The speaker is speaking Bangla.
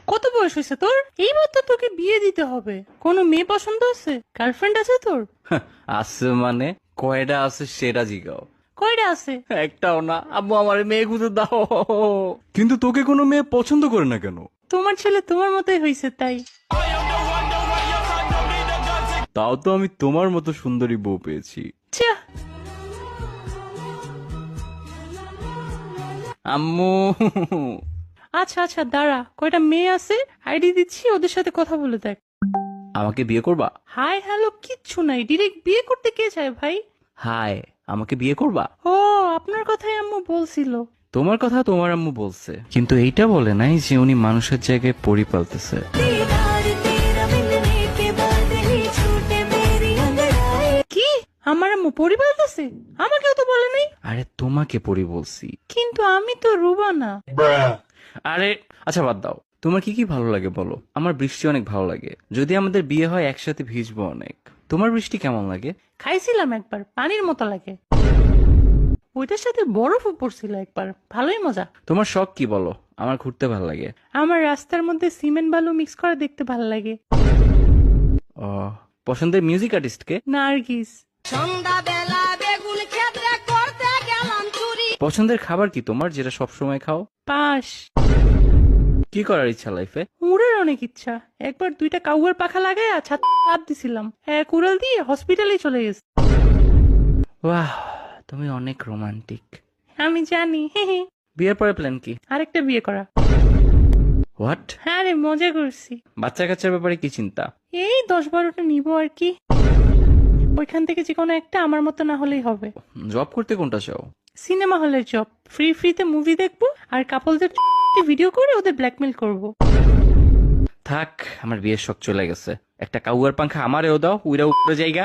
কত বয়স হয়েছে তোর? এইবার তো তোকে বিয়ে দিতে হবে। কোনো মেয়ে পছন্দ আছে? গার্লফ্রেন্ড আছে তোর? আছে মানে কয়টা আছে সেটা জিগাও। কয়টা আছে? একটাও না আম্মু, আমার মেয়ে খুঁজে দাও। কিন্তু তোকে কোনো মেয়ে পছন্দ করে না কেন? তোমার ছেলে তোমার মতোই হয়েছে তাই। তাও তো আমি তোমার মতো সুন্দরী বউ পেয়েছি। ছা, আম্মু। আচ্ছা আচ্ছা দাঁড়া, কয়টা মেয়ে আছে আইডি দিচ্ছি, ওদের সাথে কথা বলে দেখ। আমাকে বিয়ে করবা? হাই হ্যালো কিচ্ছু নাই, ডিরেক্ট বিয়ে করতে কে চায় ভাই? হাই, আমাকে বিয়ে করবা? ও, আপনার কথাই আম্মু বলছিল। তোমার কথা তোমার আম্মু বলছে, কিন্তু এইটা বলে নাই যে উনি মানুষের জায়গায় পরি পালতেছে। दीदार तेरा मिलने के बाद ही छूटे मेरी अंगड़ाई। কি? আমার আম্মু পরি বলতেছে? আমাকেও তো বলে নাই। আরে তোমাকে পরি বলছি। কিন্তু আমি তো রুবা না। আরে আচ্ছা বাদ দাও, তোমার কি কি ভালো লাগে বলো। আমার বৃষ্টি অনেক ভালো লাগে, যদি আমাদের বিয়ে হয় একসাথে ভিজবো অনেক। তোমার বৃষ্টি কেমন লাগে? খাইছিলাম একবার, পানির মতো লাগে। ওইটার সাথে বরফও পড়ছিল একবার, ভালোই মজা। তোমার শখ কি বলো। আমার ঘুরতে ভালো লাগে। আমার রাস্তার মধ্যে সিমেন্ট বালু মিক্স করে দেখতে ভালো লাগে। ও, পছন্দের মিউজিক আর্টিস্ট কে? নার্গিস। সন্ধ্যাবেলা বেগুন ক্ষেত্রে করতে গেলাম চুরি। পছন্দের খাবার কি তোমার, যেটা সব সময় খাও? পাশ। কি করার ইচ্ছা লাইফে? উড়ের অনেক ইচ্ছা। একবার 2টা কাউয়ার পাখা লাগায় ছাদ লাফ দিছিলাম, এক উড়াল দিয়ে হসপিটালে চলে গেছে। বাহ, তুমি অনেক রোমান্টিক। আমি জানি, হে হে। বিয়ের পরে প্ল্যান কি? আরেকটা বিয়ে করা। হোয়াট? হ্যাঁ রে, মজা করছি। বাচ্চা কাচ্চার ব্যাপারে কি চিন্তা? এই 10-12টা নিবো আর কি। ওইখান থেকে যে কোনো একটা আমার মতো না হলেই হবে। জব করতে কোনটা চাও? সিনেমা হলের জব, ফ্রিতে মুভি দেখবো আর কাপলদের ভিডিও করে ওদের ব্ল্যাকমেল করব। থাক, আমার বিয়ের শখ চলে গেছে। একটা কাউয়ার পাংখা আমারেও দাও, উইরা উপরে জায়গা।